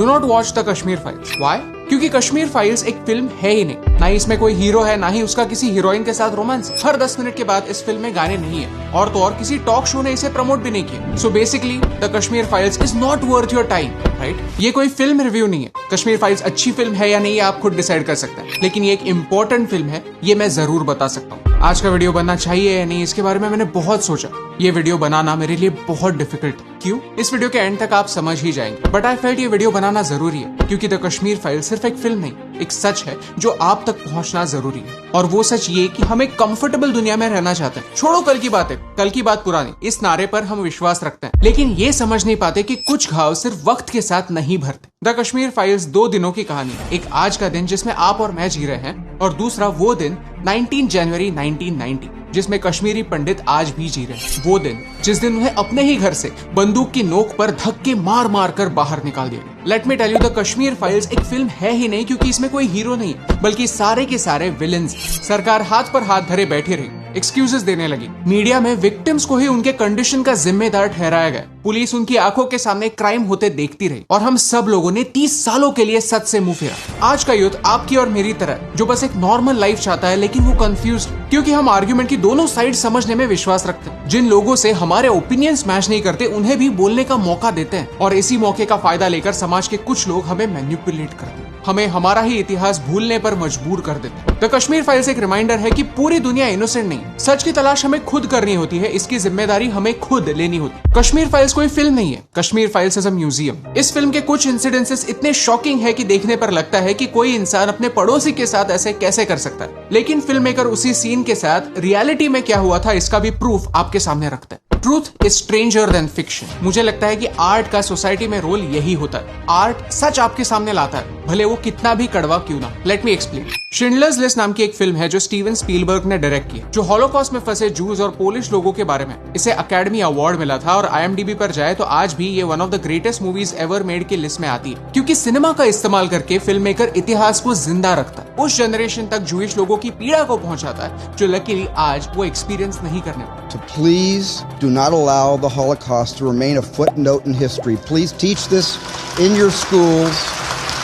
Not watch the Kashmir files. Why? क्योंकि Kashmir Files एक film है ही नहीं, ना ही इसमें कोई हीरो है, ना ही उसका किसी हीरोइन के साथ रोमांस। हर 10 मिनट के बाद इस फिल्म में गाने नहीं है, और तो और किसी टॉक शो ने इसे प्रमोट भी नहीं किया। So basically the Kashmir files is not worth your time, right? ये कोई फिल्म रिव्यू नहीं है। कश्मीर फाइल्स अच्छी फिल्म है या नहीं आप खुद डिसाइड कर सकते हैं, लेकिन ये एक इंपॉर्टेंट फिल्म है, ये मैं जरूर बता सकता हूँ। आज का वीडियो बनना चाहिए या नहीं, इसके बारे में मैंने बहुत सोचा। ये वीडियो बनाना मेरे लिए बहुत डिफिकल्ट। क्यों? इस वीडियो के एंड तक आप समझ ही जाएंगे, बट आई फेल्ट ये वीडियो बनाना जरूरी है, क्योंकि द कश्मीर फाइल सिर्फ एक फिल्म नहीं, एक सच है जो आप तक पहुंचना जरूरी है। और वो सच ये कि हम एक कंफर्टेबल दुनिया में रहना चाहते हैं। छोड़ो कल की बातें, कल की बात पुरानी, इस नारे पर हम विश्वास रखते हैं, लेकिन ये समझ नहीं पाते कि कुछ घाव सिर्फ वक्त के साथ नहीं भरते। द कश्मीर फाइल्स 2 दिनों की कहानी है। एक आज का दिन जिसमें आप और मैं जी रहे हैं, और दूसरा वो दिन 19 जनवरी 1990 जिसमें कश्मीरी पंडित आज भी जी रहे हैं। वो दिन जिस दिन उन्हें अपने ही घर से बंदूक की नोक पर धक्के मार मार कर बाहर निकाल दिया। Let me tell you, the Kashmir Files एक फिल्म है ही नहीं, क्योंकि इसमें कोई हीरो नहीं, बल्कि सारे के सारे विलेंस। सरकार हाथ पर हाथ धरे बैठी रही, एक्सक्यूजेस देने लगी। मीडिया में विक्टिम्स को ही उनके कंडीशन का जिम्मेदार ठहराया गया। पुलिस उनकी आंखों के सामने क्राइम होते देखती रही, और हम सब लोगों ने 30 सालों के लिए सच से मुंह फेरा। आज का यूथ आपकी और मेरी तरह, जो बस एक नॉर्मल लाइफ चाहता है, लेकिन वो कंफ्यूज्ड, क्योंकि हम आर्ग्यूमेंट की दोनों साइड समझने में विश्वास रखते हैं। जिन लोगों से हमारे ओपिनियंस मैच नहीं करते, उन्हें भी बोलने का मौका देते हैं, और इसी मौके का फायदा लेकर समाज के कुछ लोग हमें मैनिपुलेट करते हैं, हमें हमारा ही इतिहास भूलने पर मजबूर कर देते हैं। द कश्मीर फाइल्स एक रिमाइंडर है कि पूरी दुनिया इनोसेंट नहीं। सच की तलाश हमें खुद करनी होती है, इसकी जिम्मेदारी हमें खुद लेनी होती है। कश्मीर फाइल्स कोई फिल्म नहीं है, Kashmir files is a museum. इस फिल्म के कुछ इंसिडेंसेस इतने शॉकिंग है कि देखने पर लगता है कि कोई इंसान अपने पड़ोसी के साथ ऐसे कैसे कर सकता है, लेकिन फिल्म मेकर उसी सीन के साथ रियलिटी में क्या हुआ था इसका भी प्रूफ आपके सामने रखता है। Truth is stranger then fiction. मुझे लगता है कि आर्ट का सोसाइटी में रोल यही होता है। आर्ट सच आपके सामने लाता है, भले वो कितना भी कड़वा क्यों ना। Let me explain. Schindler's list नाम की एक फिल्म है जो स्टीवन स्पीलबर्ग ने डायरेक्ट की, जो हॉलोकॉस्ट में फंसे जूस और पोलिश लोगों के बारे में। इसे अकेडमी अवार्ड मिला था, और IMDb पर जाए तो आज भी ये one of the greatest movies ever made की लिस्ट में आती है, क्योंकि सिनेमा का इस्तेमाल करके फिल्म मेकर इतिहास को जिंदा रखता है, उस जनरेशन तक जूइश लोगों की पीड़ा को पहुंचाता है जो लकीली आज वो एक्सपीरियंस नहीं करने वाले। To please do not allow the Holocaust to remain a footnote in history. Please teach this in your schools.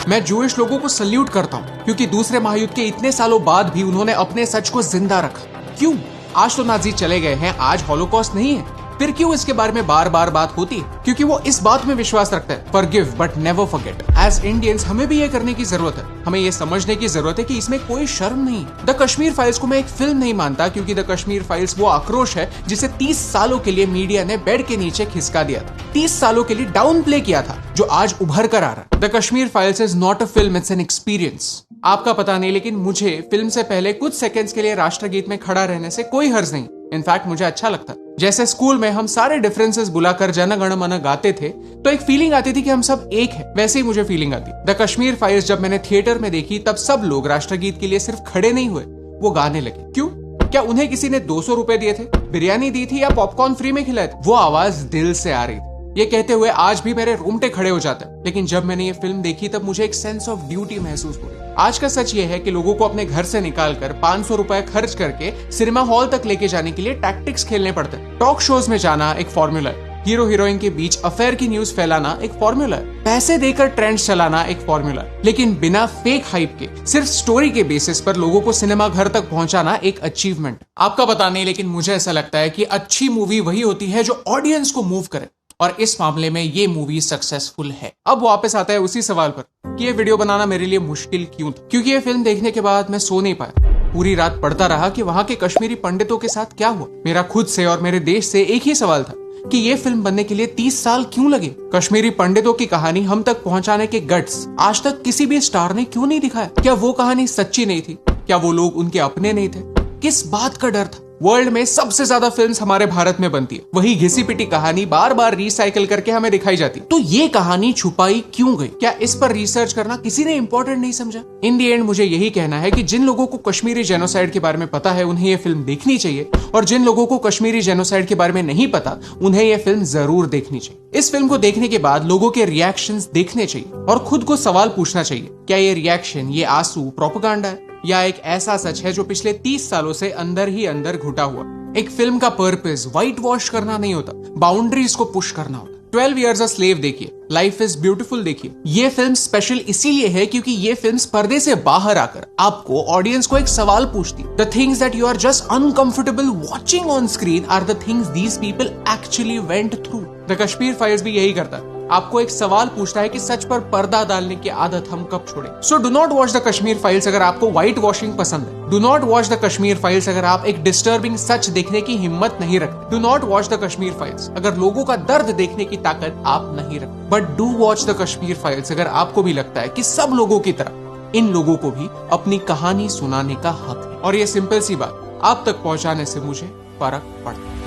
मैं जूइश लोगों को सल्यूट करता हूँ, क्योंकि दूसरे महायुद्ध के इतने सालों बाद भी उन्होंने अपने सच को जिंदा रखा। क्यों? आज तो नाजी चले गए हैं, आज हॉलोकॉस्ट नहीं है, फिर क्यों इसके बारे में बार बार बात होती है? क्योंकि वो इस बात में विश्वास रखता है, forgive but never forget. As Indians हमें भी ये करने की जरूरत है। हमें ये समझने की जरूरत है कि इसमें कोई शर्म नहीं। द कश्मीर फाइल्स को मैं एक फिल्म नहीं मानता, क्योंकि द कश्मीर फाइल्स वो आक्रोश है जिसे 30 सालों के लिए मीडिया ने बेड के नीचे खिसका दिया था, 30 सालों के लिए डाउन प्ले किया था, जो आज उभर कर आ रहा है। The Kashmir files is not a film, it's an experience. आपका पता नहीं, लेकिन मुझे फिल्म से पहले कुछ सेकंड्स के लिए राष्ट्रगीत में खड़ा रहने से कोई हर्ज नहीं। इनफैक्ट मुझे अच्छा लगता। जैसे स्कूल में हम सारे डिफरेंसेस बुलाकर जन गण मन गाते थे, तो एक फीलिंग आती थी कि हम सब एक हैं, वैसे ही मुझे फीलिंग आती। द कश्मीर फाइल्स जब मैंने थिएटर में देखी, तब सब लोग राष्ट्रगीत के लिए सिर्फ खड़े नहीं हुए, वो गाने लगे। क्यों? क्या उन्हें किसी ने 200 रुपए दिए थे, बिरयानी दी थी, या पॉपकॉर्न फ्री में खिलाए थे? वो आवाज दिल से आ रही थी। ये कहते हुए आज भी मेरे रोंगटे खड़े हो जाते हैं। लेकिन जब मैंने ये फिल्म देखी, तब मुझे एक सेंस ऑफ ड्यूटी महसूस हुई। आज का सच ये है कि लोगों को अपने घर से निकालकर 500 रुपए खर्च करके सिनेमा हॉल तक लेके जाने के लिए टैक्टिक्स खेलने पड़ते हैं। टॉक शोज में जाना एक फॉर्मूला है, हीरो हीरोइन के बीच अफेयर की न्यूज फैलाना एक फॉर्मूला है, पैसे देकर ट्रेंड्स चलाना एक फॉर्मूला है, लेकिन बिना फेक हाइप के सिर्फ स्टोरी के बेसिस पर लोगों को सिनेमा घर तक पहुंचाना एक अचीवमेंट। आपका पता नहीं, लेकिन मुझे ऐसा लगता है कि अच्छी मूवी वही होती है जो ऑडियंस को मूव करे, और इस मामले में ये मूवी सक्सेसफुल है। अब वापस आता है उसी सवाल पर कि ये वीडियो बनाना मेरे लिए मुश्किल क्यों था, क्योंकि ये फिल्म देखने के बाद मैं सो नहीं पाया। पूरी रात पढ़ता रहा कि वहां के कश्मीरी पंडितों के साथ क्या हुआ। मेरा खुद से और मेरे देश से एक ही सवाल था कि ये फिल्म बनने के लिए 30 साल क्यों लगे। कश्मीरी पंडितों की कहानी हम तक पहुंचाने के गट्स आज तक किसी भी स्टार ने क्यों नहीं दिखाया? क्या वो कहानी सच्ची नहीं थी? क्या वो लोग उनके अपने नहीं थे? किस बात का डर था? वर्ल्ड में सबसे ज्यादा फिल्म्स हमारे भारत में बनती है, वही घिसी पिटी कहानी बार बार रिसाइकिल करके हमें दिखाई जाती। तो ये कहानी छुपाई क्यों गई? क्या इस पर रिसर्च करना किसी ने इंपॉर्टेंट नहीं समझा? इन दी एंड मुझे यही कहना है कि जिन लोगों को कश्मीरी जेनोसाइड के बारे में पता है, उन्हें ये फिल्म देखनी चाहिए, और जिन लोगों को कश्मीरी जेनोसाइड के बारे में नहीं पता, उन्हें ये फिल्म जरूर देखनी चाहिए। इस फिल्म को देखने के बाद लोगों के रिएक्शंस देखने चाहिए, और खुद को सवाल पूछना चाहिए, क्या ये रिएक्शन, ये आंसू प्रोपेगेंडा है, या एक ऐसा सच है जो पिछले 30 सालों से अंदर ही अंदर घुटा हुआ? एक फिल्म का पर्पस व्हाइट वॉश करना नहीं होता, बाउंड्रीज को पुश करना होता। 12 Years a Slave देखिए, लाइफ इज ब्यूटीफुल देखिए। ये फिल्म स्पेशल इसीलिए है क्योंकि ये फिल्म पर्दे से बाहर आकर आपको, ऑडियंस को एक सवाल पूछती है। The things that you are just uncomfortable watching on screen are the things these people actually went through. The Kashmir Files भी यही करता है, आपको एक सवाल पूछता है कि सच पर पर्दा डालने की आदत हम कब छोड़े। So do not watch the Kashmir files अगर आपको व्हाइट वॉशिंग पसंद है। Do not watch the Kashmir files अगर आप एक डिस्टर्बिंग सच देखने की हिम्मत नहीं रखते। Do not watch the Kashmir files अगर लोगों का दर्द देखने की ताकत आप नहीं रखते। But do watch the Kashmir files अगर आपको भी लगता है कि सब लोगों की तरह इन लोगों को भी अपनी कहानी सुनाने का हक है। और ये सिंपल सी बात आप तक पहुंचाने से मुझे फर्क पड़ता है।